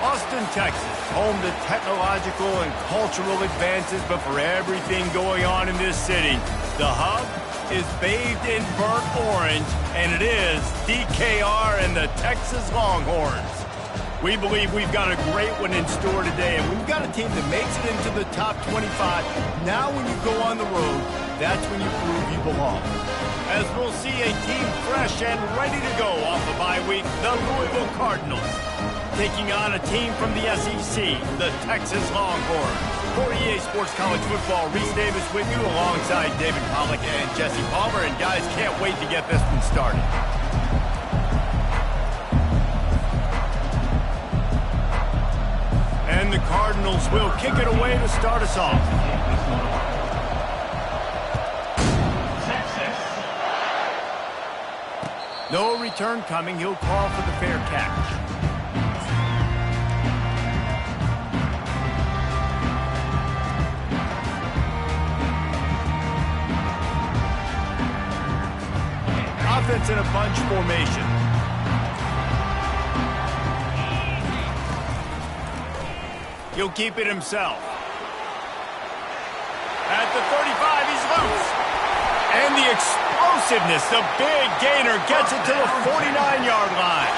Austin, Texas, home to technological and cultural advances, but for everything going on in this city, the hub is bathed in burnt orange, and it is DKR and the Texas Longhorns. We believe we've got a great one in store today, and we've got a team that makes it into the top 25. Now when you go on the road, that's when you prove you belong. As we'll see a team fresh and ready to go off the bye week, the Louisville Cardinals, taking on a team from the SEC, the Texas Longhorns. For EA Sports College Football, Reese Davis with you alongside David Pollack and Jesse Palmer. And guys, can't wait to get this one started. And the Cardinals will kick it away to start us off. No return coming. He'll call for the fair catch. Offense in a bunch formation. He'll keep it himself. At the 35, he's loose. And the explosiveness, the big gainer gets it to the 49-yard line.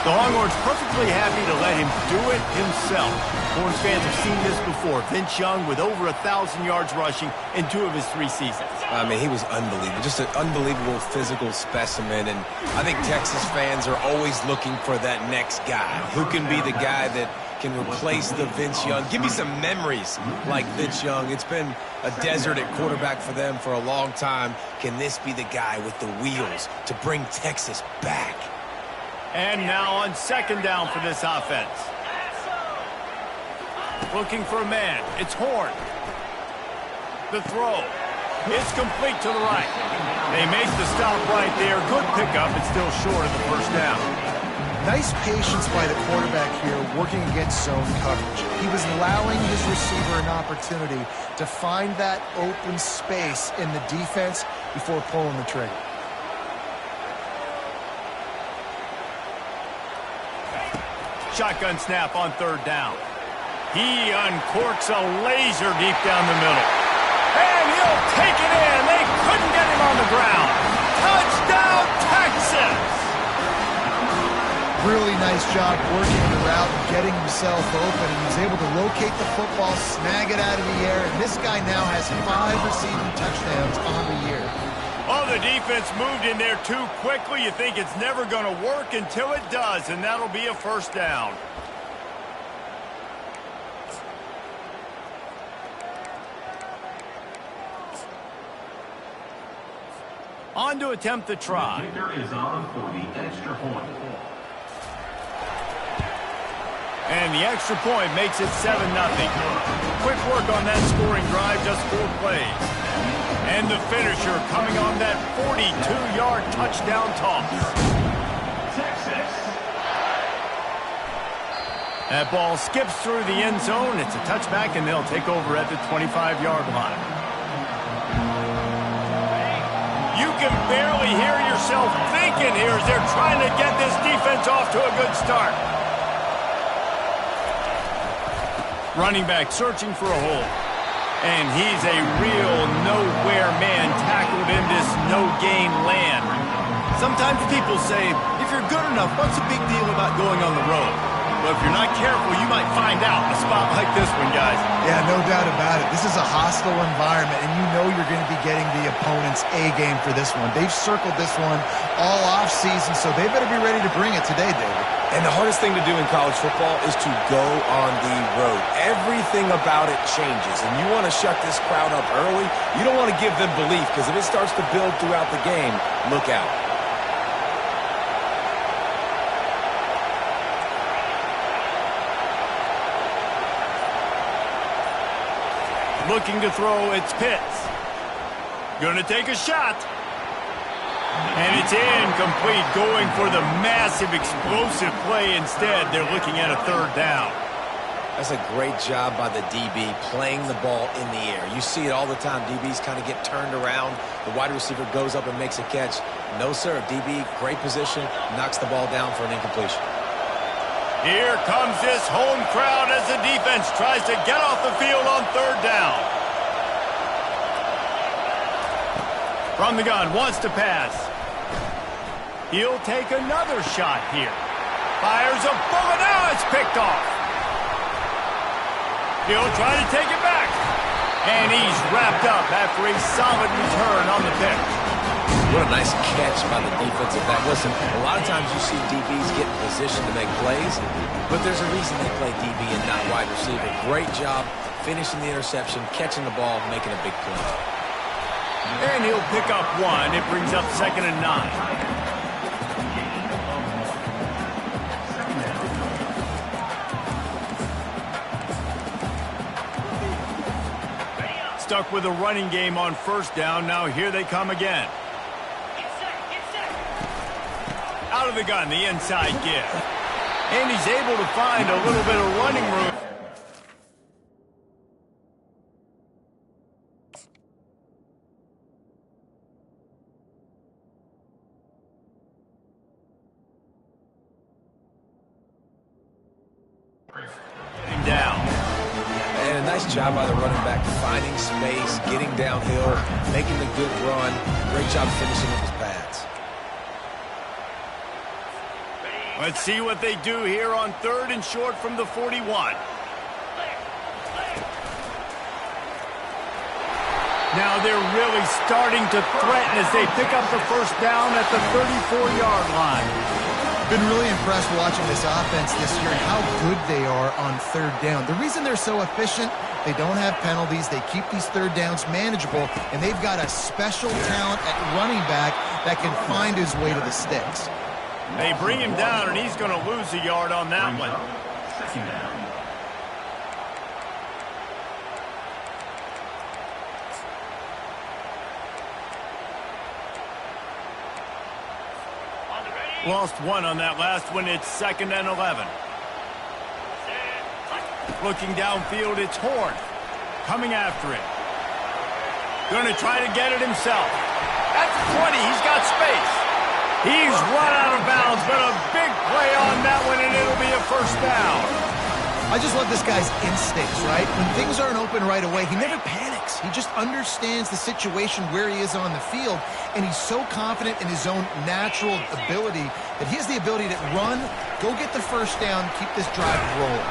The Longhorns perfectly happy to let him do it himself. Horns fans have seen this before. Vince Young with over 1,000 yards rushing in 2 of his 3 seasons. I mean, he was unbelievable. Just an unbelievable physical specimen. And I think Texas fans are always looking for that next guy. Who can be the guy that can replace the Vince Young? Give me some memories like Vince Young. It's been a desert at quarterback for them for a long time. Can this be the guy with the wheels to bring Texas back? And now on second down for this offense. Looking for a man. It's Horn. The throw. It's complete to the right. They make the stop right there. Good pickup, but still short of the first down. Nice patience by the quarterback here working against zone coverage. He was allowing his receiver an opportunity to find that open space in the defense before pulling the trigger. Shotgun snap on third down. He uncorks a laser deep down the middle. And he'll take it in. They couldn't get him on the ground. Touchdown, Texas! Really nice job working the route and getting himself open. And he's able to locate the football, snag it out of the air. And this guy now has 5 receiving touchdowns on the year. Oh, the defense moved in there too quickly. You think it's never going to work until it does, and that'll be a first down. On to attempt the try. The kicker is on for the extra point. And the extra point makes it 7-0. Quick work on that scoring drive, just 4 plays. And the finisher coming on that 42-yard touchdown toss. Texas. That ball skips through the end zone. It's a touchback, and they'll take over at the 25-yard line. You can barely hear yourself thinking here as they're trying to get this defense off to a good start. Running back searching for a hole. And he's a real nowhere man tackled in this no-gain land. Sometimes people say, if you're good enough, what's the big deal about going on the road? But if you're not careful, you might find out in a spot like this one, guys. Yeah, no doubt about it. This is a hostile environment, and you know you're going to be getting the opponent's A-game for this one. They've circled this one all offseason, so they better be ready to bring it today, David. And the hardest thing to do in college football is to go on the road. Everything about it changes, and you want to shut this crowd up early. You don't want to give them belief, because if it starts to build throughout the game, look out. Looking to throw, it's Pitts. Gonna take a shot. And it's incomplete, going for the massive explosive play instead. They're looking at a third down. That's a great job by the DB playing the ball in the air. You see it all the time. DBs kind of get turned around. The wide receiver goes up and makes a catch. No, sir. DB, great position, knocks the ball down for an incompletion. Here comes this home crowd as the defense tries to get off the field on third down. From the gun, wants to pass. He'll take another shot here. Fires a bullet. Now it's picked off. He'll try to take it back. And he's wrapped up after a solid return on the pitch. What a nice catch by the defensive back. Listen, a lot of times you see DBs get in position to make plays, but there's a reason they play DB and not wide receiver. Great job finishing the interception, catching the ball, making a big play. And he'll pick up one. It brings up 2nd and 9. Stuck with a running game on first down. Now here they come again. Out of the gun, the inside give. And he's able to find a little bit of running room. Down. And a nice job by the running back, finding space, getting downhill, making the good run. Great job finishing with his pads. Let's see what they do here on 3rd and short from the 41. Now they're really starting to threaten as they pick up the first down at the 34-yard line. Been really impressed watching this offense this year and how good they are on 3rd down. The reason they're so efficient, they don't have penalties, they keep these 3rd downs manageable, and they've got a special talent at running back that can find his way to the sticks. They bring him down, and he's going to lose a yard on that one. 2nd down. Lost one on that last one. It's 2nd and 11. Looking downfield, it's Horn. Coming after it. Going to try to get it himself. At the 20, he's got space. He's run out of bounds, but a big play on that one, and it'll be a first down. I just love this guy's instincts, right? When things aren't open right away, he never panics. He just understands the situation where he is on the field, and he's so confident in his own natural ability that he has the ability to run, go get the first down, keep this drive rolling.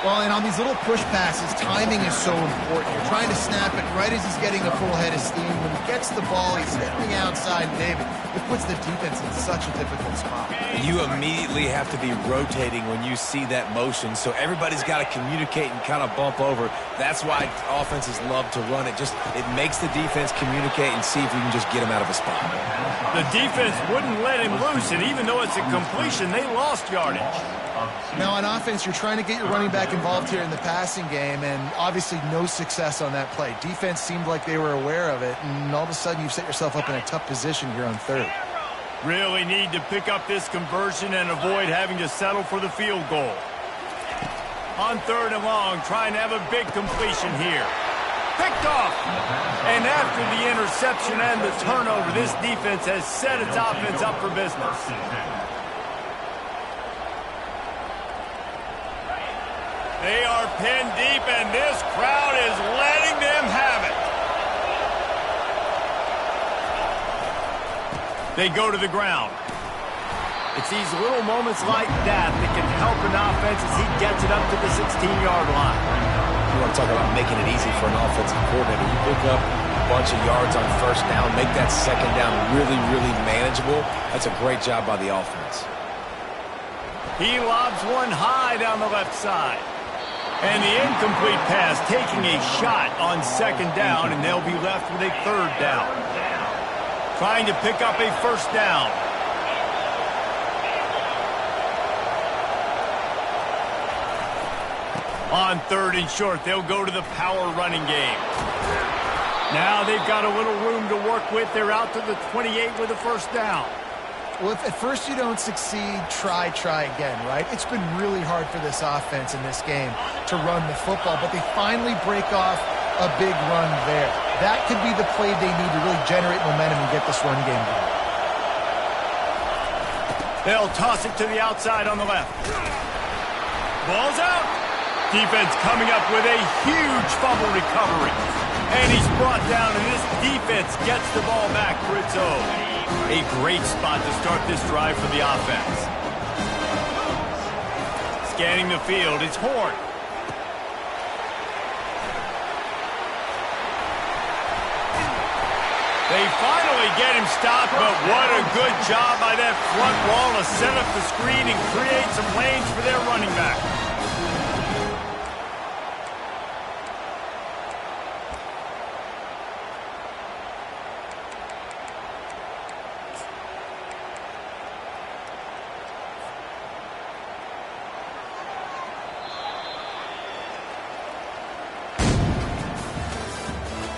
Well, and on these little push passes, timing is so important. You're trying to snap it right as he's getting a full head of steam. When he gets the ball, he's hitting the outside, David. It puts the defense in such a difficult spot. You immediately have to be rotating when you see that motion, so everybody's got to communicate and kind of bump over. That's why offenses love to run it. It makes the defense communicate and see if we can just get him out of a spot. The defense wouldn't let him loose, and even though it's a completion, they lost yardage. Now, on offense, you're trying to get your running back involved here in the passing game, and obviously no success on that play. Defense seemed like they were aware of it, and all of a sudden you've set yourself up in a tough position here on 3rd. Really need to pick up this conversion and avoid having to settle for the field goal. On 3rd and long, trying to have a big completion here. Picked off. And after the interception and the turnover, this defense has set its offense up for business. They are pinned deep, and this crowd is letting them have it. They go to the ground. It's these little moments like that that can help an offense as he gets it up to the 16-yard line. You want to talk about making it easy for an offensive coordinator. You pick up a bunch of yards on first down, make that second down really, really manageable. That's a great job by the offense. He lobs one high down the left side. And the incomplete pass taking a shot on 2nd down, and they'll be left with a 3rd down. Trying to pick up a first down. On 3rd and short, they'll go to the power running game. Now they've got a little room to work with. They're out to the 28 with a first down. Well, if at first you don't succeed, try again, right? It's been really hard for this offense in this game to run the football, but they finally break off a big run there. That could be the play they need to really generate momentum and get this run game going. They'll toss it to the outside on the left. Ball's out. Defense coming up with a huge fumble recovery. And he's brought down, and this defense gets the ball back for its own. A great spot to start this drive for the offense. Scanning the field, it's Horn. They finally get him stopped, but what a good job by that front wall to set up the screen and create some lanes for their running back.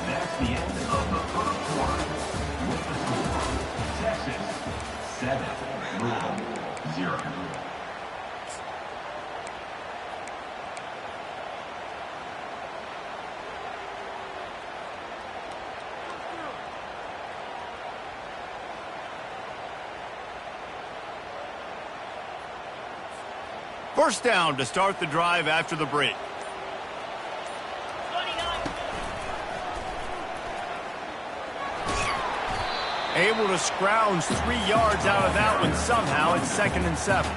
That's the end of the first quarter. With the score, Texas 7, Louisville 0. First down to start the drive after the break. Able to scrounge 3 yards out of that one somehow. It's 2nd and 7.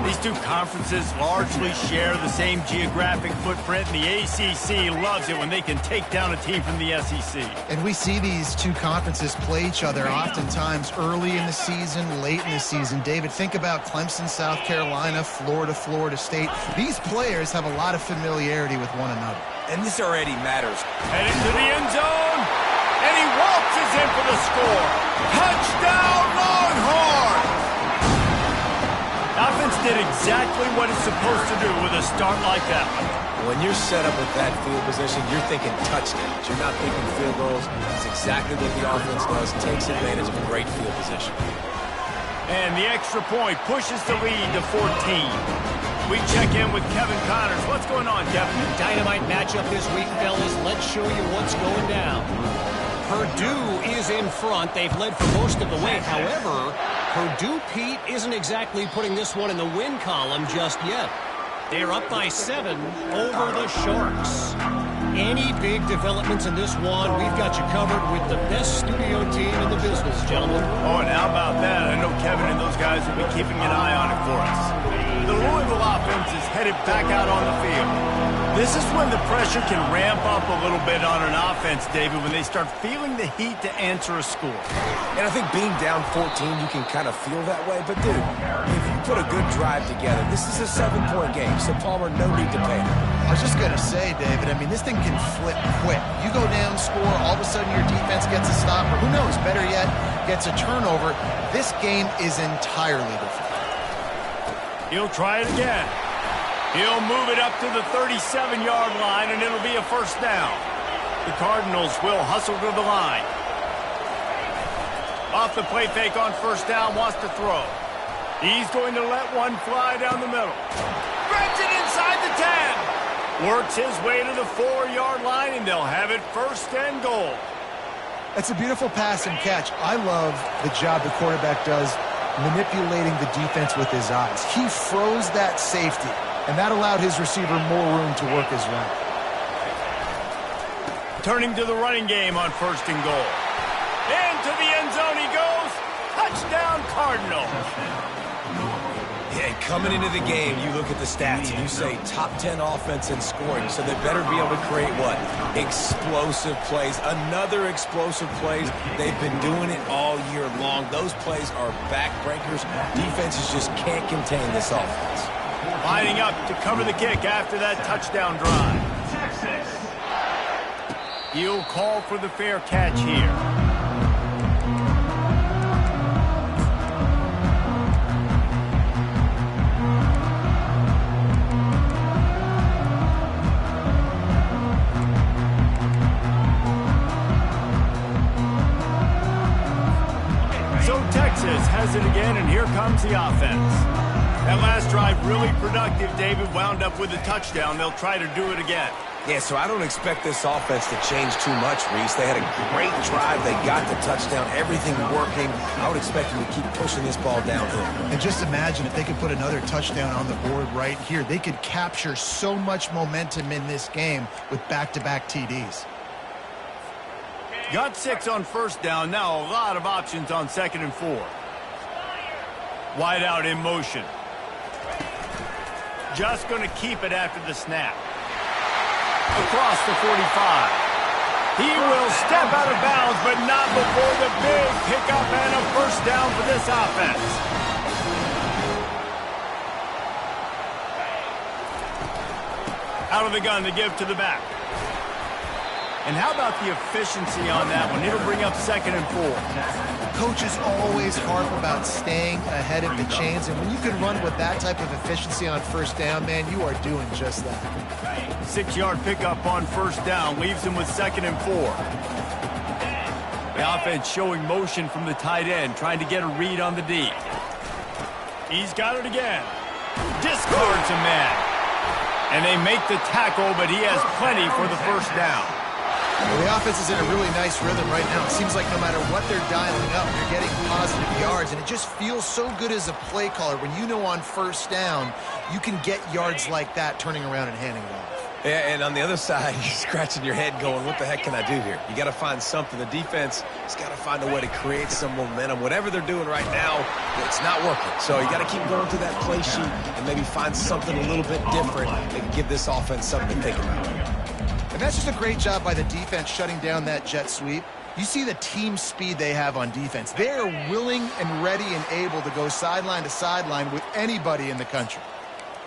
These two conferences largely share the same geographic footprint, and the ACC loves it when they can take down a team from the SEC. And we see these two conferences play each other oftentimes early in the season, late in the season. David, think about Clemson, South Carolina, Florida, Florida State. These players have a lot of familiarity with one another. And this already matters. Heading to the end zone, and he waltzes in for the score. Touchdown, Longhorns! Offense did exactly what it's supposed to do with a start like that one. When you're set up with that field position, you're thinking touchdowns. You're not thinking field goals. It's exactly what the offense does. Takes advantage of a great field position. And the extra point pushes the lead to 14. We check in with Kevin Connors. What's going on, Kevin? Dynamite matchup this week, fellas. Let's show you what's going down. Purdue is in front. They've led for most of the way. However, Purdue, Pete, isn't exactly putting this one in the win column just yet. They're up by 7 over the Sharks. Any big developments in this one, we've got you covered with the best studio team in the business, gentlemen. Oh, and how about that? I know Kevin and those guys will be keeping an eye on it for us. The Louisville offense is headed back out on the field. This is when the pressure can ramp up a little bit on an offense, David, when they start feeling the heat to answer a score. And I think being down 14, you can kind of feel that way. But, dude, if you put a good drive together, this is a 7-point game, so Palmer, no need to panic. I was just going to say, David, I mean, this thing can flip quick. You go down, score, all of a sudden your defense gets a stop, or who knows, better yet, gets a turnover. This game is entirely different. He'll try it again. He'll move it up to the 37-yard line, and it'll be a first down. The Cardinals will hustle to the line. Off the play fake on first down, wants to throw. He's going to let one fly down the middle. Grabs it inside the 10. Works his way to the 4-yard line, and they'll have it first and goal. That's a beautiful pass and catch. I love the job the quarterback does manipulating the defense with his eyes. He froze that safety, and that allowed his receiver more room to work his route. Turning to the running game on first and goal. Into the end zone he goes. Touchdown, Cardinals. Yeah, and coming into the game, you look at the stats and you say top 10 offense in scoring, so they better be able to create what? Explosive plays. Another explosive plays. They've been doing it all year long. Those plays are backbreakers. Defenses just can't contain this offense. Lining up to cover the kick after that touchdown drive. Texas. He'll call for the fair catch here. So Texas has it again, and here comes the offense. That last drive really productive, David, wound up with a touchdown. They'll try to do it again. Yeah, so I don't expect this offense to change too much, Reese. They had a great drive. They got the touchdown, everything working. I would expect them to keep pushing this ball downhill. And just imagine if they could put another touchdown on the board right here. They could capture so much momentum in this game with back-to-back TDs. Got 6 on first down. Now a lot of options on 2nd and 4. Wide out in motion. Just going to keep it after the snap. Across the 45. He will step out of bounds, but not before the big pickup and a first down for this offense. Out of the gun to give to the back. And how about the efficiency on that one? It'll bring up 2nd and 4. Coaches always harp about staying ahead of the chains, and when you can run with that type of efficiency on first down, man, you are doing just that. 6-yard pickup on first down leaves him with 2nd and 4. The offense showing motion from the tight end, trying to get a read on the D. He's got it again. Discards a man. And they make the tackle, but he has plenty for the first down. Well, the offense is in a really nice rhythm right now. It seems like no matter what they're dialing up, they're getting positive yards, and it just feels so good as a play caller when you know on first down you can get yards like that turning around and handing it off. Yeah, and on the other side, you're scratching your head going, what the heck can I do here? You got to find something. The defense has got to find a way to create some momentum. Whatever they're doing right now, it's not working. So you got to keep going through that play sheet and maybe find something a little bit different that can give this offense something to think about. And that's just a great job by the defense shutting down that jet sweep. You see the team speed they have on defense. They are willing and ready and able to go sideline to sideline with anybody in the country.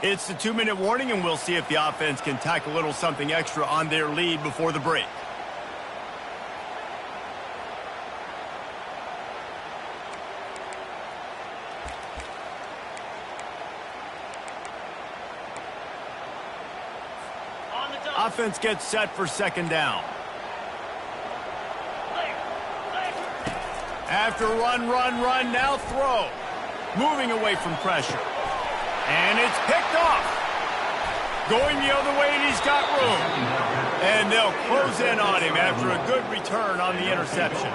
It's the 2-minute warning, and we'll see if the offense can tack a little something extra on their lead before the break. Offense gets set for 2nd down. After run, now throw. Moving away from pressure. And it's picked off. Going the other way, and he's got room. And they'll close in on him after a good return on the interception.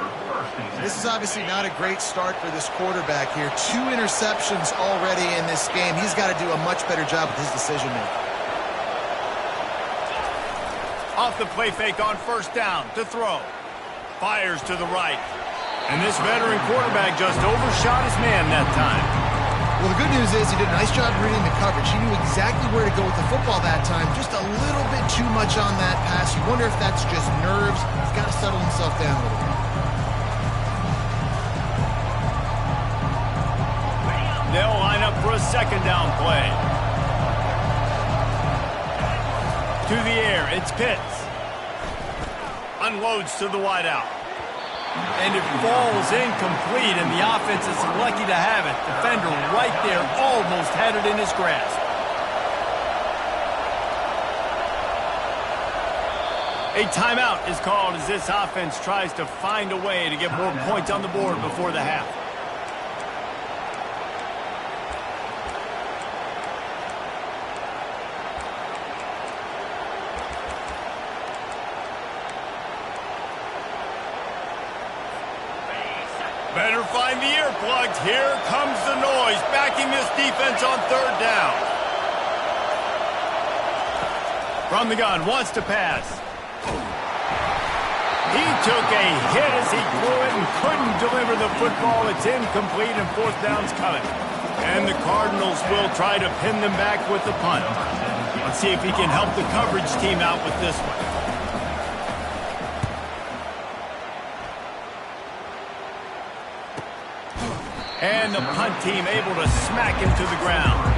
This is obviously not a great start for this quarterback here. 2 interceptions already in this game. He's got to do a much better job with his decision-making. Off the play fake on first down to throw. Fires to the right. And this veteran quarterback just overshot his man that time. Well, the good news is he did a nice job reading the coverage. He knew exactly where to go with the football that time. Just a little bit too much on that pass. You wonder if that's just nerves. He's got to settle himself down a little bit. They'll line up for a 2nd down play. To the air, it's Pitts. Unloads to the wideout. And it falls incomplete, and the offense is lucky to have it. Defender right there almost had it in his grasp. A timeout is called as this offense tries to find a way to get more points on the board before the half. Better find the earplugs. Here comes the noise, backing this defense on 3rd down. From the gun, wants to pass. He took a hit as he threw it and couldn't deliver the football. It's incomplete, and 4th down's coming. And the Cardinals will try to pin them back with the punt. Let's see if he can help the coverage team out with this one. And the punt team able to smack him to the ground.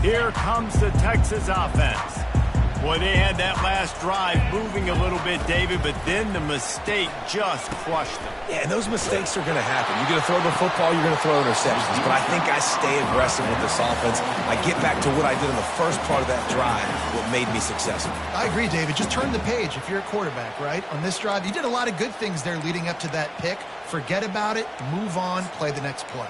Here comes the Texas offense. Boy, they had that last drive moving a little bit, David, but then the mistake just crushed them. Yeah, and those mistakes are going to happen. You're going to throw the football, you're going to throw interceptions. But I think I stay aggressive with this offense. I get back to what I did in the first part of that drive, what made me successful. I agree, David. Just turn the page if you're a quarterback, right? On this drive, you did a lot of good things there leading up to that pick. Forget about it, move on, play the next play.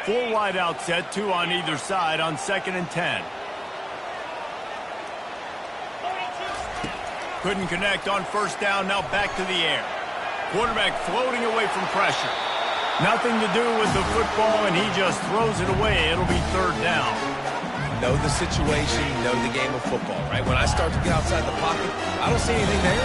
4 wide out set, 2 on either side on 2nd and 10. Couldn't connect on first down, now back to the air. Quarterback floating away from pressure. Nothing to do with the football, and he just throws it away. It'll be 3rd down. Know the situation, know the game of football, right? When I start to get outside the pocket, I don't see anything there.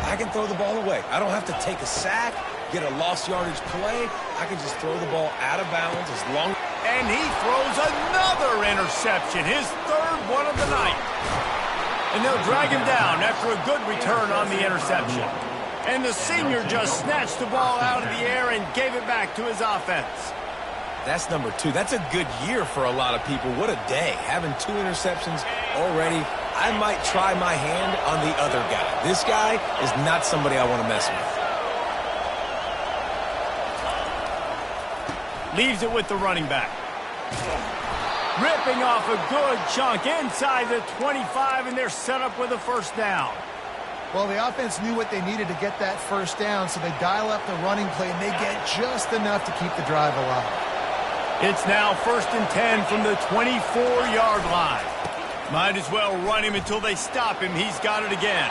I can throw the ball away. I don't have to take a sack, get a lost yardage play. I can just throw the ball out of bounds as long. And he throws another interception, his 3rd one of the night. And they'll drag him down after a good return on the interception. And the senior just snatched the ball out of the air and gave it back to his offense. That's number 2. That's a good year for a lot of people. What a day. Having 2 interceptions already. I might try my hand on the other guy. This guy is not somebody I want to mess with. Leaves it with the running back. Ripping off a good chunk inside the 25, and they're set up with a 1st down. Well, the offense knew what they needed to get that 1st down, so they dial up the running play, and they get just enough to keep the drive alive. It's now 1st and 10 from the 24-yard line. Might as well run him until they stop him. He's got it again.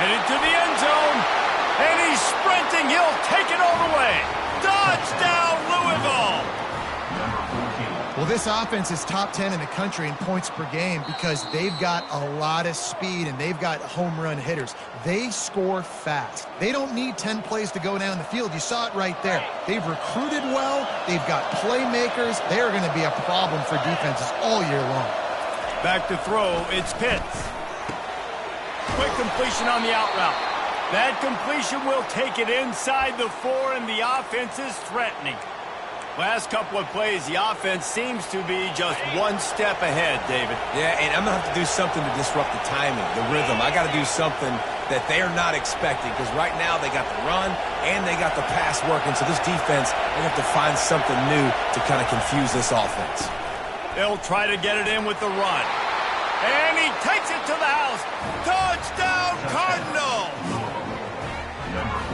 Headed to the end zone, and he's sprinting. He'll take it all the way. Touchdown, Louisville! Well, this offense is top 10 in the country in points per game because they've got a lot of speed and they've got home run hitters. They score fast. They don't need 10 plays to go down the field. You saw it right there. They've recruited well. They've got playmakers. They are going to be a problem for defenses all year long. Back to throw. It's Pitts. Quick completion on the out route. That completion will take it inside the 4, and the offense is threatening. Last couple of plays, the offense seems to be just one step ahead, David. Yeah, and I'm going to have to do something to disrupt the timing, the rhythm. I got to do something that they're not expecting because right now they got the run and they got the pass working. So this defense, they have to find something new to kind of confuse this offense. They'll try to get it in with the run. And he takes it to the house. Touchdown, Cardinals!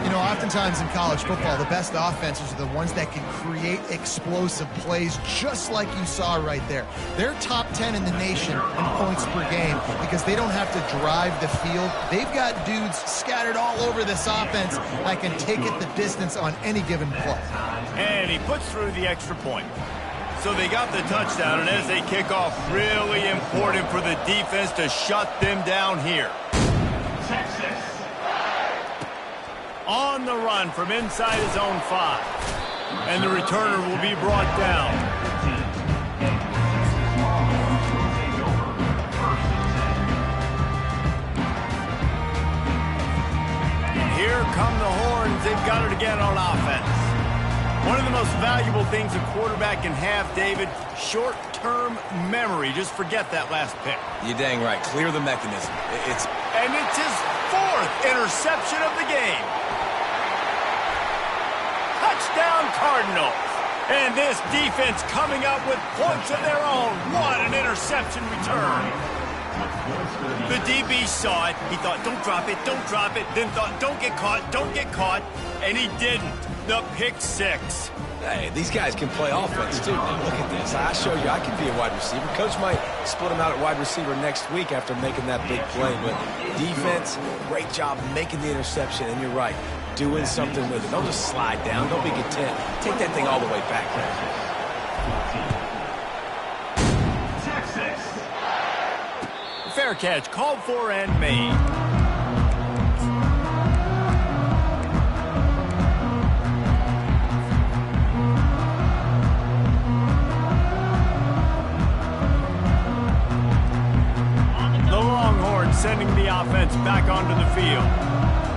You know, oftentimes in college football, the best offenses are the ones that can create explosive plays just like you saw right there. They're top 10 in the nation in points per game because they don't have to drive the field. They've got dudes scattered all over this offense that can take it the distance on any given play. And he puts through the extra point. So they got the touchdown, and as they kick off, really important for the defense to shut them down here. Texas. On the run from inside his own 5. And the returner will be brought down. And here come the horns. They've got it again on offense. One of the most valuable things a quarterback can have, David, short-term memory. Just forget that last pick. You're dang right. Clear the mechanism. And it's his 4th interception of the game. Touchdown, Cardinals. And this defense coming up with points of their own. What an interception return. The DB saw it. He thought, don't drop it, don't drop it. Then thought, don't get caught, don't get caught. And he didn't. The pick 6. Hey, these guys can play offense, too. Now, look at this. I show you I can be a wide receiver. Coach might split him out at wide receiver next week after making that big play. But defense, great job making the interception. And you're right, doing something with it. Don't just slide down. Don't be content. Take that thing all the way back. Texas. Fair catch, called for and made. Sending the offense back onto the field.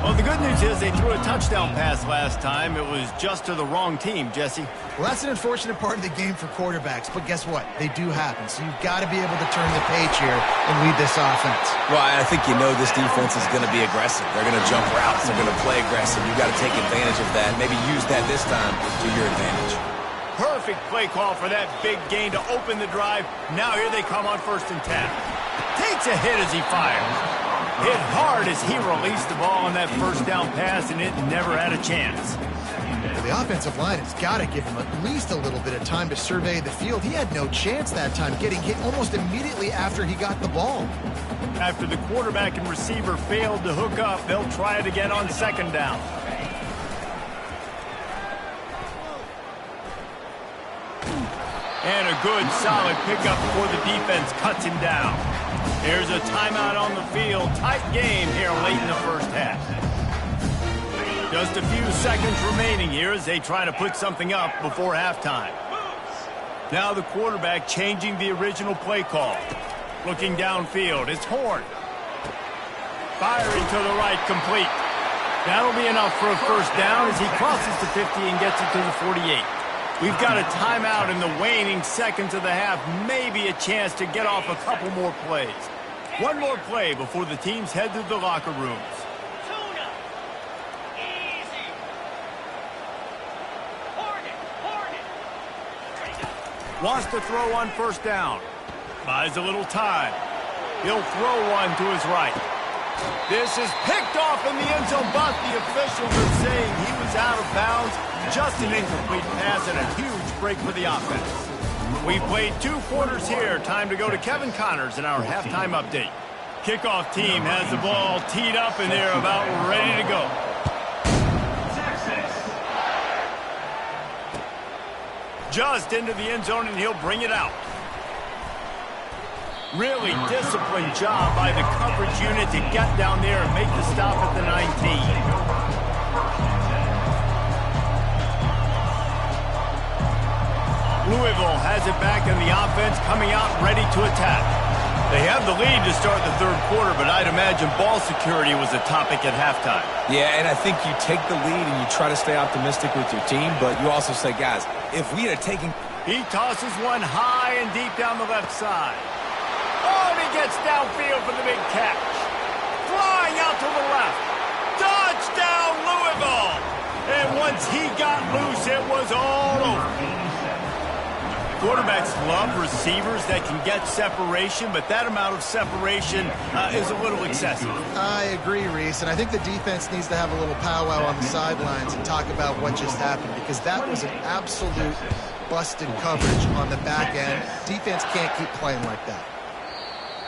Well, the good news is they threw a touchdown pass last time. It was just to the wrong team, Jesse. Well, that's an unfortunate part of the game for quarterbacks, but guess what? They do happen, so you've got to be able to turn the page here and lead this offense. Well, I think you know this defense is going to be aggressive. They're going to jump routes. They're going to play aggressive. You've got to take advantage of that. Maybe use that this time to your advantage. Perfect play call for that big gain to open the drive. Now here they come on 1st and 10. Takes a hit as he fires. Hit hard as he released the ball on that first down pass, and it never had a chance. The offensive line has got to give him at least a little bit of time to survey the field. He had no chance that time, getting hit almost immediately after he got the ball. After the quarterback and receiver failed to hook up, they'll try it again on 2nd down. And a good, solid pickup before the defense cuts him down. There's a timeout on the field. Tight game here late in the first half. Just a few seconds remaining here as they try to put something up before halftime. Now the quarterback changing the original play call. Looking downfield, it's Horn. Firing to the right, complete. That'll be enough for a first down as he crosses the 50 and gets it to the 48. We've got a timeout in the waning seconds of the half. Maybe a chance to get off a couple more plays. One more play before the teams head to the locker rooms. Wants to throw on 1st down. Buys a little time. He'll throw one to his right. This is picked off in the end zone, but the officials are saying he was out of bounds. Just an incomplete pass and a huge break for the offense. We played 2 quarters here. Time to go to Kevin Connors in our halftime update. Kickoff team has the ball teed up and they're about ready to go. Just into the end zone and he'll bring it out. Really disciplined job by the coverage unit to get down there and make the stop at the 19. Louisville has it back in the offense, coming out ready to attack. They have the lead to start the 3rd quarter, but I'd imagine ball security was a topic at halftime. Yeah, and I think you take the lead and you try to stay optimistic with your team, but you also say, guys, if we had taken... He tosses one high and deep down the left side. Oh, and he gets downfield for the big catch. Flying out to the left. Touchdown, Louisville! And once he got loose, it was all over. Quarterbacks love receivers that can get separation, but that amount of separation is a little excessive. I agree, Reese, and I think the defense needs to have a little powwow on the sidelines and talk about what just happened, because that was an absolute busted coverage on the back end. Defense can't keep playing like that.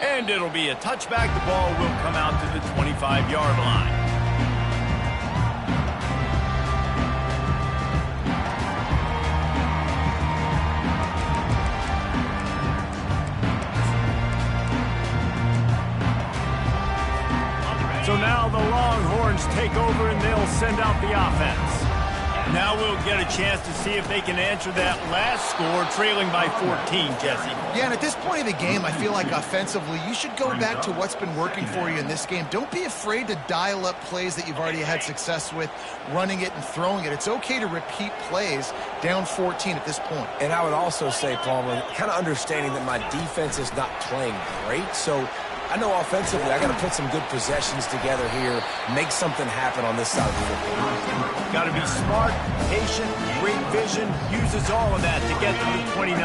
And it'll be a touchback. The ball will come out to the 25-yard line. So now the Longhorns take over and they'll send out the offense. Now we'll get a chance to see if they can answer that last score, trailing by 14, Jesse. Yeah, and at this point of the game, I feel like offensively, you should go back to what's been working for you in this game. Don't be afraid to dial up plays that you've already had success with, running it and throwing it. It's okay to repeat plays down 14 at this point. And I would also say, Palmer, kind of understanding that my defense is not playing great, so I know offensively I got to put some good possessions together here, make something happen on this side of the football. Got to be smart, patient, great vision, uses all of that to get to the 29.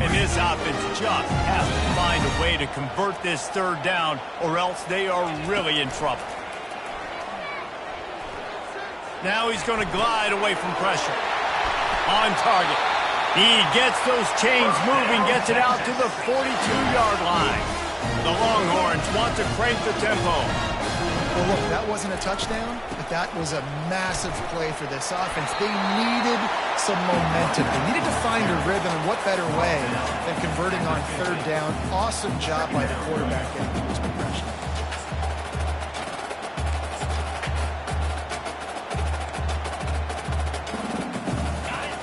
And this offense just has to find a way to convert this 3rd down, or else they are really in trouble. Now he's going to glide away from pressure. On target. He gets those chains moving, gets it out to the 42-yard line. The Longhorns want to crank the tempo. Well, look, that wasn't a touchdown, but that was a massive play for this offense. They needed some momentum. They needed to find a rhythm, and what better way than converting on 3rd down. Awesome job by the quarterback getting his progression.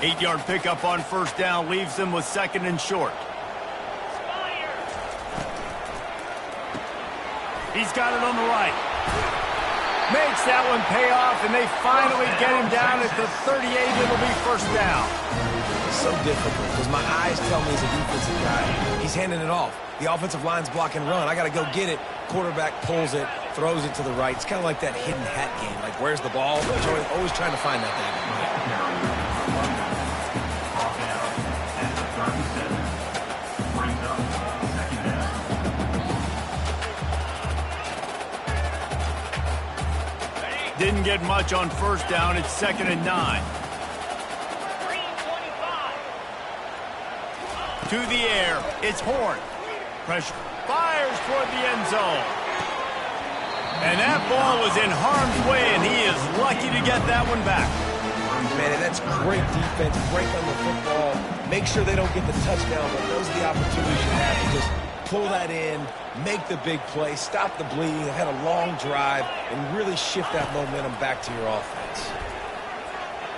Eight-yard pickup on 1st down leaves them with 2nd and short. He's got it on the right. Makes that one pay off, and they finally get him down at the 38. It'll be first down. It's so difficult because my eyes tell me he's a defensive guy. He's handing it off. The offensive line's block and run. I got to go get it. Quarterback pulls it, throws it to the right. It's kind of like that hidden hat game. Like, where's the ball? Always trying to find that thing. Didn't get much on first down. It's 2nd and 9. To the air. It's Horn. Pressure. Fires toward the end zone. And that ball was in harm's way, and he is lucky to get that one back. Man, and that's great defense. Break on the football. Make sure they don't get the touchdown, but those are the opportunities you have to just pull that in, make the big play, stop the bleeding, had a long drive, and really shift that momentum back to your offense.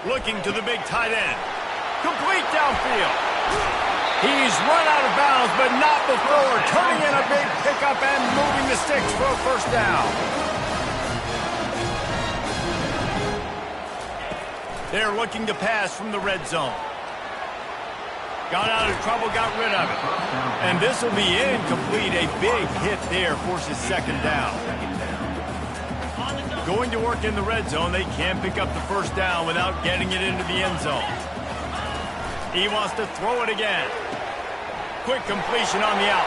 Looking to the big tight end. Complete downfield. He's run out of bounds, but not before turning in a big pickup and moving the sticks for a first down. They're looking to pass from the red zone. Got out of trouble, got rid of it. And this will be incomplete. A big hit there forces 2nd down. Going to work in the red zone. They can't pick up the first down without getting it into the end zone. He wants to throw it again. Quick completion on the out.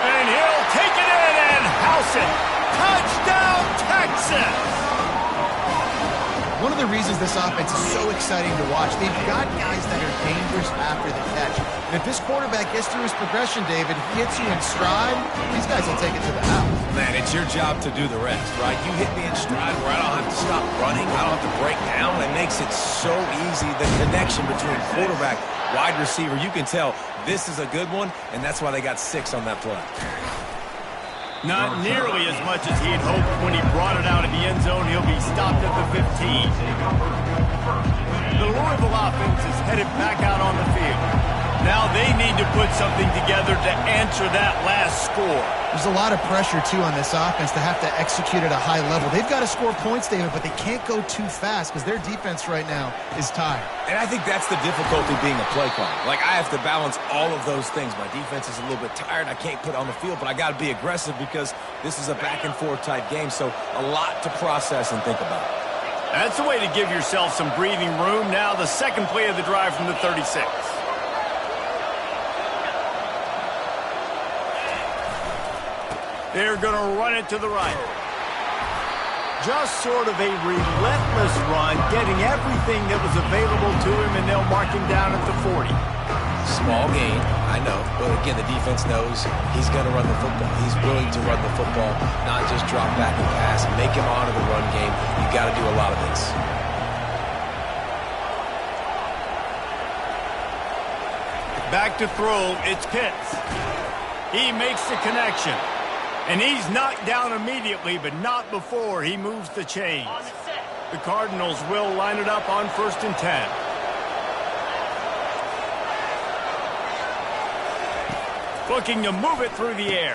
And he'll take it in and house it. Touchdown, Texas! One of the reasons this offense is so exciting to watch, they've got guys that are dangerous after the catch. And if this quarterback gets through his progression, David, hits you in stride, these guys will take it to the house. Man, it's your job to do the rest, right? You hit me in stride where I don't have to stop running, I don't have to break down. It makes it so easy, the connection between quarterback, wide receiver. You can tell this is a good one, and that's why they got 6 on that play. Not nearly as much as he'd hoped when he brought it out of the end zone. He'll be stopped at the 15. The Louisville offense is headed back out on the field. Now they need to put something together to answer that last score. There's a lot of pressure, too, on this offense to have to execute at a high level. They've got to score points, David, but they can't go too fast because their defense right now is tired. And I think that's the difficulty being a play caller. Like, I have to balance all of those things. My defense is a little bit tired. I can't put it on the field, but I got to be aggressive because this is a back-and-forth type game, so a lot to process and think about. That's the way to give yourself some breathing room. Now the second play of the drive from the 36. They're going to run it to the right. Just sort of a relentless run, getting everything that was available to him, and they'll mark him down at the 40. Small gain, I know. But again, the defense knows he's going to run the football. He's willing to run the football, not just drop back and pass and make him honor the run game. You got to do a lot of this. Back to throw, it's Pitts. He makes the connection. And he's knocked down immediately, but not before he moves the chains. The Cardinals will line it up on 1st and 10. Looking to move it through the air.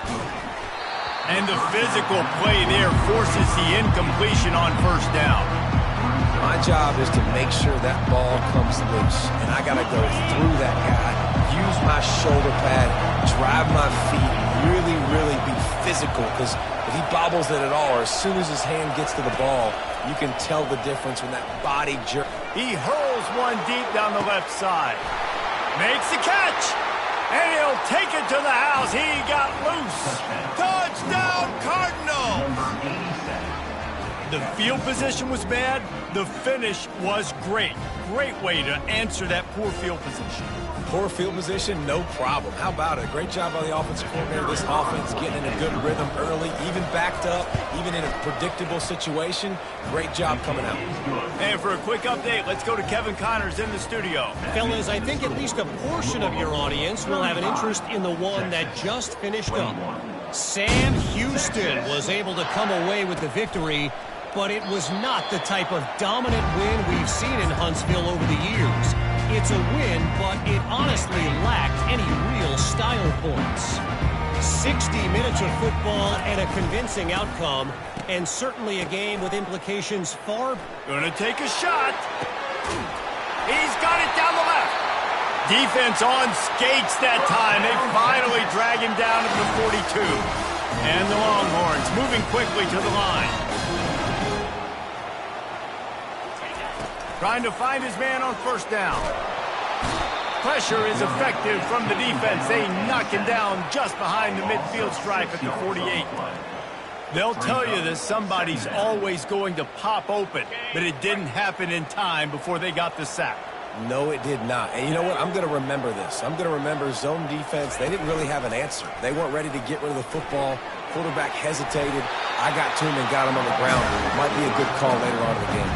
And the physical play there forces the incompletion on first down. My job is to make sure that ball comes loose, and I got to go through that guy, use my shoulder pad, drive my feet, really be physical, because if he bobbles it at all, or as soon as his hand gets to the ball, you can tell the difference when that body jerk. He hurls one deep down the left side. Makes the catch. And he'll take it to the house. He got loose. Touchdown, Cardinals! The field position was bad. The finish was great. Great way to answer that poor field position. Poor field position, no problem. How about it? Great job by the offensive coordinator. This offense getting in a good rhythm early, even backed up, even in a predictable situation. Great job coming out. And for a quick update, let's go to Kevin Connors in the studio. Fellas, I think at least a portion of your audience will have an interest in the one that just finished up. Sam Houston was able to come away with the victory, but it was not the type of dominant win we've seen in Huntsville over the years. It's a win, but it honestly lacked any real style points. 60 minutes of football and a convincing outcome, and certainly a game with implications far... Gonna take a shot. He's got it down the left. Defense on skates that time. They finally drag him down to the 42. And the Longhorns moving quickly to the line. Trying to find his man on first down. Pressure is effective from the defense. They knock him down just behind the midfield stripe at the 48. They'll tell you that somebody's always going to pop open, but it didn't happen in time before they got the sack. No, it did not. And you know what? I'm going to remember this. I'm going to remember zone defense. They didn't really have an answer. They weren't ready to get rid of the football. Quarterback hesitated. I got to him and got him on the ground. Might be a good call later on in the game.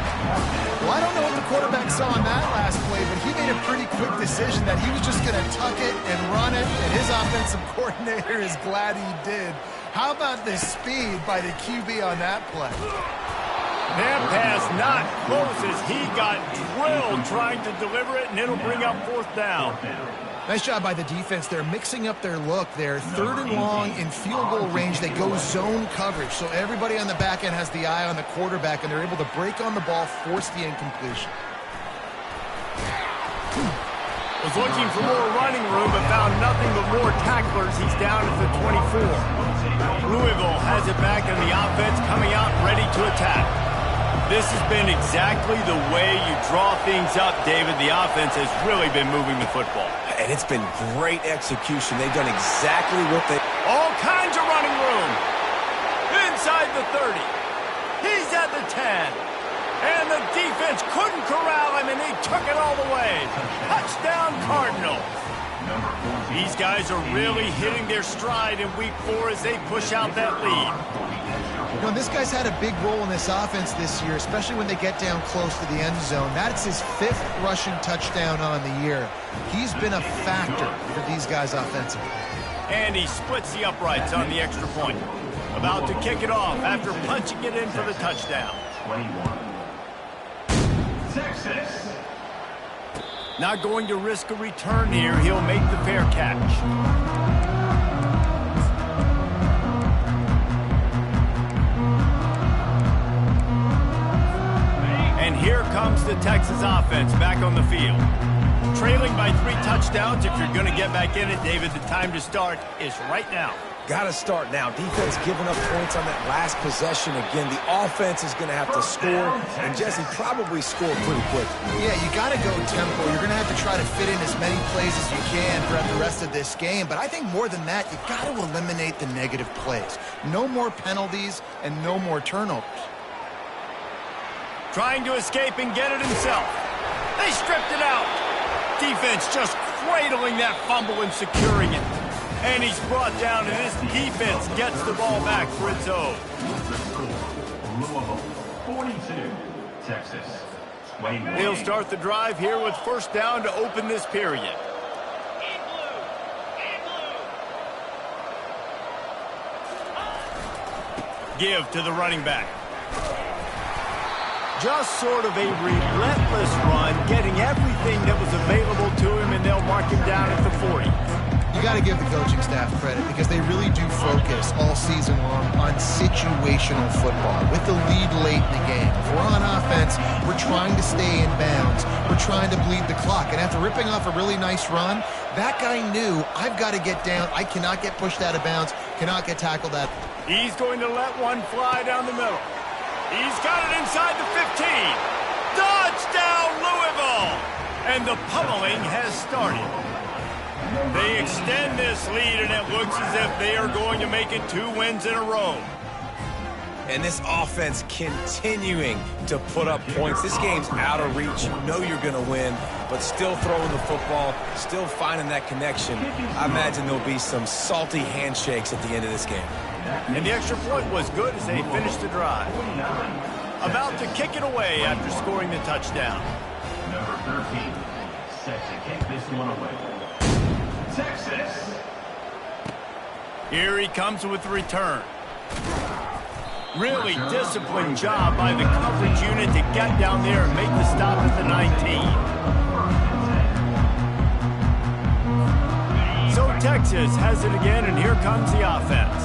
Well, I don't know what the quarterback saw in that last play, but he made a pretty quick decision that he was just going to tuck it and run it, and his offensive coordinator is glad he did. How about the speed by the QB on that play? That pass not close as he got drilled trying to deliver it, and it'll bring up fourth down. Nice job by the defense. They're mixing up their look. They're third and long in field goal range. They go zone coverage. So everybody on the back end has the eye on the quarterback, and they're able to break on the ball, force the incompletion. Was looking for more running room, but found nothing but more tacklers. He's down at the 24. Louisville has it back, and the offense coming out ready to attack. This has been exactly the way you draw things up, David. The offense has really been moving the football. And it's been great execution. They've done exactly what they... All kinds of running room. Inside the 30. He's at the 10. And the defense couldn't corral him, and they took it all the way. Touchdown, Cardinals. These guys are really hitting their stride in week 4 as they push out that lead. You know, this guy's had a big role in this offense this year, especially when they get down close to the end zone. That's his 5th rushing touchdown on the year. He's been a factor for these guys offensively. And he splits the uprights on the extra point. About to kick it off after punching it in for the touchdown. 21. Texas. Not going to risk a return here. He'll make the fair catch. And here comes the Texas offense back on the field. Trailing by 3 touchdowns. If you're going to get back in it, David, the time to start is right now. Got to start now. Defense giving up points on that last possession. Again, the offense is going to have to score, and Jesse probably score pretty quick. Yeah, you got to go tempo. You're going to have to try to fit in as many plays as you can throughout the rest of this game. But I think more than that, you got to eliminate the negative plays. No more penalties and no more turnovers. Trying to escape and get it himself. They stripped it out. Defense just cradling that fumble and securing it. And he's brought down, and this defense gets the ball back for its own. Louisville 42, Texas 21. They'll start the drive here with first down to open this period. Give to the running back. Just sort of a relentless run, getting everything that was available to him, and they'll mark him down at the 40. You got to give the coaching staff credit because they really do focus all season long on situational football with the lead late in the game. If we're on offense, we're trying to stay in bounds. We're trying to bleed the clock. And after ripping off a really nice run, that guy knew, I've got to get down. I cannot get pushed out of bounds, cannot get tackled out. He's going to let one fly down the middle. He's got it inside the 15. Touchdown, Louisville! And the pummeling has started. They extend this lead, and it looks as if they are going to make it 2 wins in a row. And this offense continuing to put up points. This game's out of reach. You know you're going to win, but still throwing the football, still finding that connection. I imagine there'll be some salty handshakes at the end of this game. And the extra point was good as they finished the drive. About to kick it away after scoring the touchdown. Number 13, set to kick this one away. Texas. Here he comes with the return. Really disciplined job by the coverage unit to get down there and make the stop at the 19. So Texas has it again, and here comes the offense.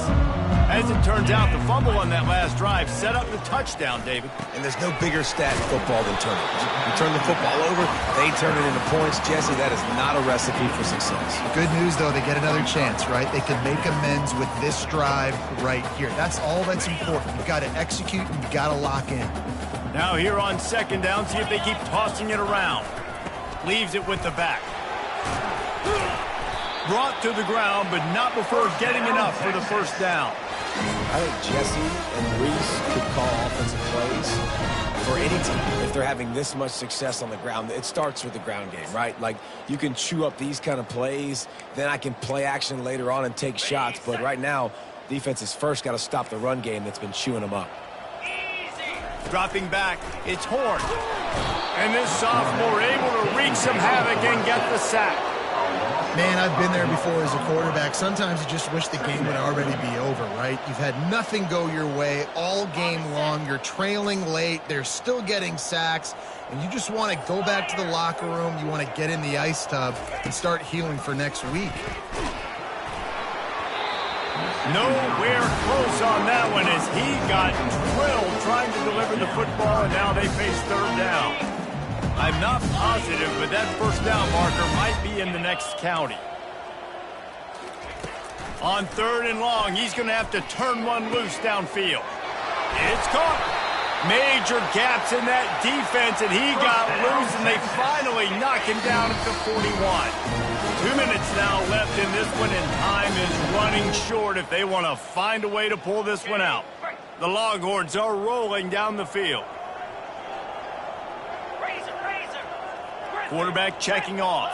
As it turns out, the fumble on that last drive set up the touchdown, David. And there's no bigger stat in football than turnovers. You turn the football over, they turn it into points. Jesse, that is not a recipe for success. Good news, though, they get another chance, right? They can make amends with this drive right here. That's all that's important. You've got to execute and you've got to lock in. Now here on second down, see if they keep tossing it around. Leaves it with the back. Brought to the ground, but not before getting enough for the first down. I think Jesse and Reese could call offensive plays for any team. If they're having this much success on the ground, it starts with the ground game, right? Like, you can chew up these kind of plays, then I can play action later on and take shots. But right now, defense has first got to stop the run game that's been chewing them up. Dropping back, it's Horn. And this sophomore able to wreak some havoc and get the sack. Man, I've been there before as a quarterback. Sometimes you just wish the game would already be over, right? You've had nothing go your way all game long. You're trailing late. They're still getting sacks. And you just want to go back to the locker room. You want to get in the ice tub and start healing for next week. Nowhere close on that one as he got drilled trying to deliver the football, and now they face third down. I'm not positive, but that first down marker might be in the next county. On third and long, he's going to have to turn one loose downfield. It's caught. Major gaps in that defense, and he got loose, and they finally knock him down at the 41. 2 minutes now left in this one, and time is running short if they want to find a way to pull this one out. The Longhorns are rolling down the field. Quarterback checking off.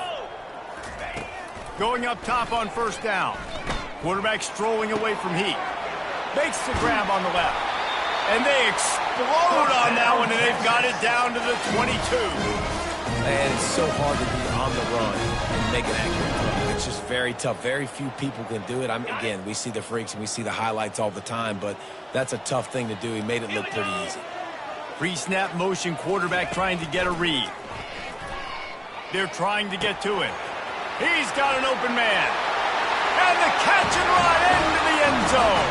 Going up top on first down. Quarterback strolling away from heat. Makes the grab on the left. And they explode on that one, and they've got it down to the 22. And it's so hard to be on the run and make an accurate throw. It's just very tough. Very few people can do it. Again, we see the freaks and we see the highlights all the time, but that's a tough thing to do. He made it look pretty easy. Pre-snap motion, quarterback trying to get a read. They're trying to get to it. He's got an open man. And the catch and run into the end zone.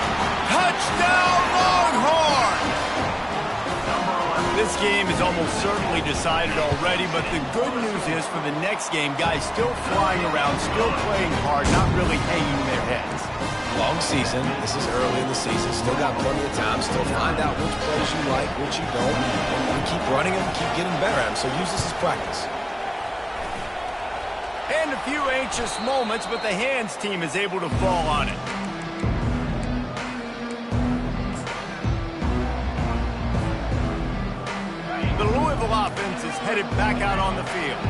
Touchdown, Longhorn! This game is almost certainly decided already, but the good news is for the next game, guys still flying around, still playing hard, not really hanging their heads. Long season. This is early in the season. Still got plenty of time. Still find out which plays you like, which you don't. And keep running them, keep getting better at them. So use this as practice. And a few anxious moments, but the hands team is able to fall on it. The Louisville offense is headed back out on the field.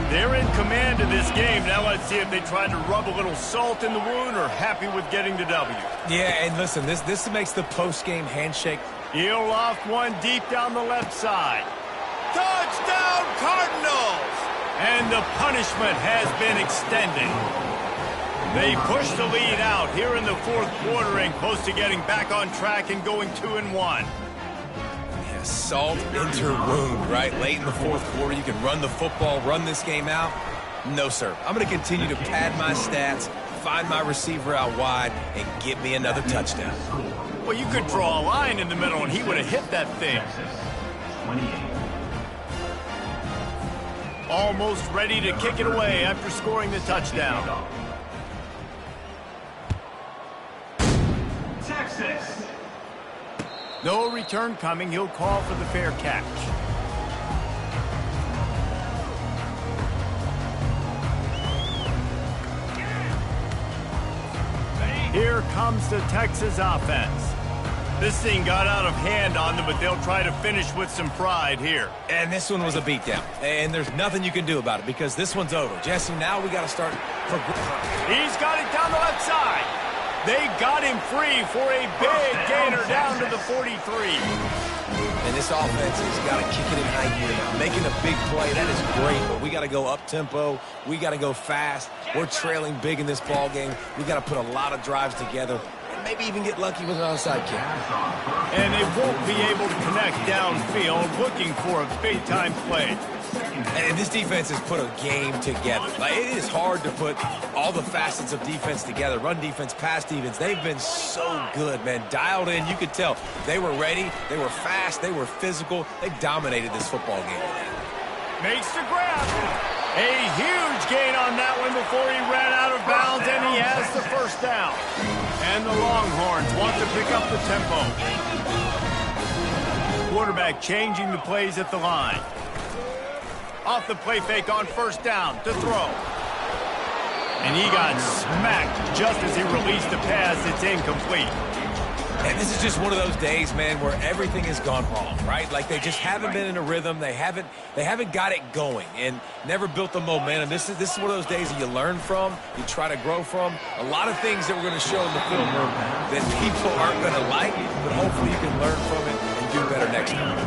They're in command of this game. Now let's see if they try to rub a little salt in the wound or happy with getting the W. Yeah, and listen, this makes the post-game handshake. He'll loft one deep down the left side. Touchdown, Cardinals! And the punishment has been extended. They push the lead out here in the fourth quarter and close to getting back on track and going 2-1. Yeah, salt enter wound, right? Late in the fourth quarter, you can run the football, run this game out. No, sir. I'm going to continue to pad my stats, find my receiver out wide, and get me another touchdown. Well, you could draw a line in the middle, and he would have hit that thing. 28. Almost ready to kick it away after scoring the touchdown. Texas. No return coming. He'll call for the fair catch. Here comes the Texas offense. This thing got out of hand on them, but they'll try to finish with some pride here. And this one was a beatdown. And there's nothing you can do about it because this one's over. Jesse, now we got to start. He's got it down the left side. They got him free for a big gainer down to the 43. And this offense has got to kick it in high gear now. Making a big play, that is great, but we got to go up-tempo. We got to go fast. We're trailing big in this ball game. We got to put a lot of drives together. Maybe even get lucky with an onside kick. And they won't be able to connect downfield looking for a big-time play. And this defense has put a game together. Like, it is hard to put all the facets of defense together. Run defense, pass defense. They've been so good, man. Dialed in. You could tell they were ready. They were fast. They were physical. They dominated this football game. Makes the grab. A huge gain on that one before he ran out of bounds, and he has the first down. And the Longhorns want to pick up the tempo. Quarterback changing the plays at the line. Off the play fake on first down to throw. And he got smacked just as he released the pass. It's incomplete. And this is just one of those days, man, where everything has gone wrong, right? Like they just haven't been in a rhythm. They haven't got it going and never built the momentum. This is one of those days that you learn from, you try to grow from. A lot of things that we're going to show in the film room that people aren't going to like, but hopefully you can learn from it and do better next time.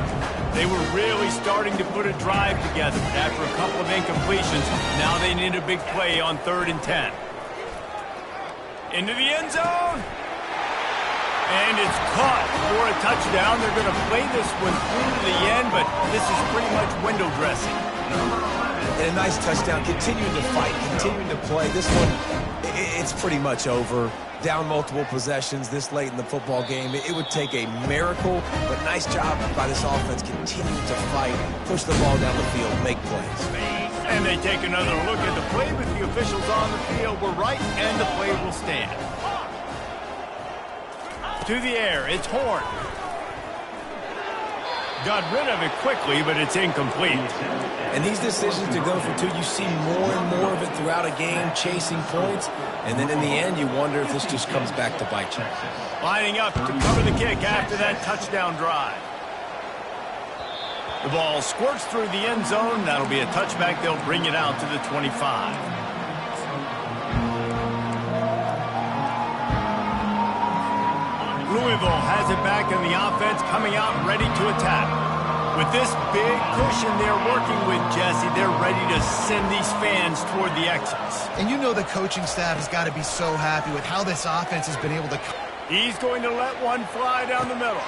They were really starting to put a drive together. After a couple of incompletions, now they need a big play on 3rd and 10. Into the end zone. And it's caught for a touchdown. They're going to play this one through to the end, but this is pretty much window dressing. And a nice touchdown. Continuing to fight, continuing to play. This one, it's pretty much over. Down multiple possessions this late in the football game. It would take a miracle, but nice job by this offense continuing to fight, push the ball down the field, make plays. And they take another look at the play, but the officials on the field were right, and the play will stand. To the air, it's Horn. Got rid of it quickly, but it's incomplete. And these decisions to go for two, you see more and more of it throughout a game, chasing points. And then in the end, you wonder if this just comes back to bite you. Lining up to cover the kick after that touchdown drive. The ball squirts through the end zone. That'll be a touchback. They'll bring it out to the 25. Louisville has it back in the offense, coming out ready to attack. With this big cushion they're working with, Jesse, they're ready to send these fans toward the exits. And you know the coaching staff has got to be so happy with how this offense has been able to... He's going to let one fly down the middle.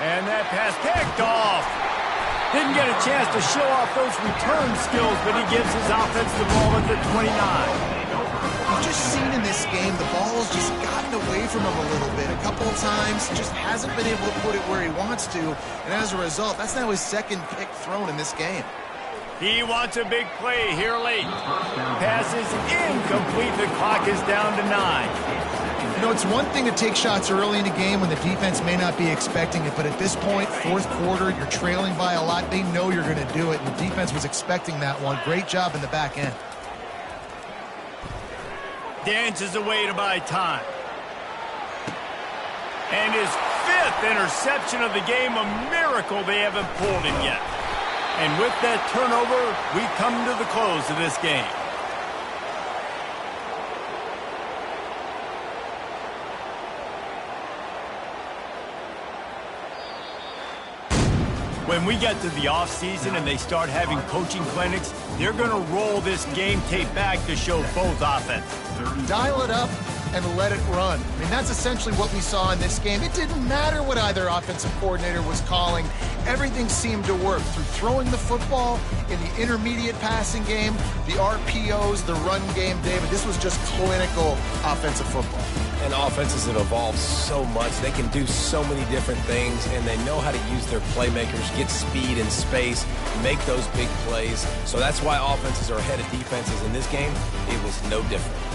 And that pass picked off. Didn't get a chance to show off those return skills, but he gives his offense the ball at the 29. You've just seen in this game, the ball's just gotten away from him a little bit. A couple of times, just hasn't been able to put it where he wants to. And as a result, that's now his second pick thrown in this game. He wants a big play here late. Pass is incomplete. The clock is down to 9. You know, it's one thing to take shots early in the game when the defense may not be expecting it, but at this point, fourth quarter, you're trailing by a lot. They know you're going to do it, and the defense was expecting that one. Great job in the back end. Dances away to buy time. And his 5th interception of the game, a miracle they haven't pulled him yet. And with that turnover, we come to the close of this game. When we get to the offseason and they start having coaching clinics, they're going to roll this game tape back to show both offenses. Dial it up and let it run. I mean, that's essentially what we saw in this game. It didn't matter what either offensive coordinator was calling. Everything seemed to work through throwing the football, in the intermediate passing game, the RPOs, the run game, David. This was just clinical offensive football. And offenses have evolved so much. They can do so many different things, and they know how to use their playmakers, get speed and space, make those big plays. So that's why offenses are ahead of defenses in this game. It was no different.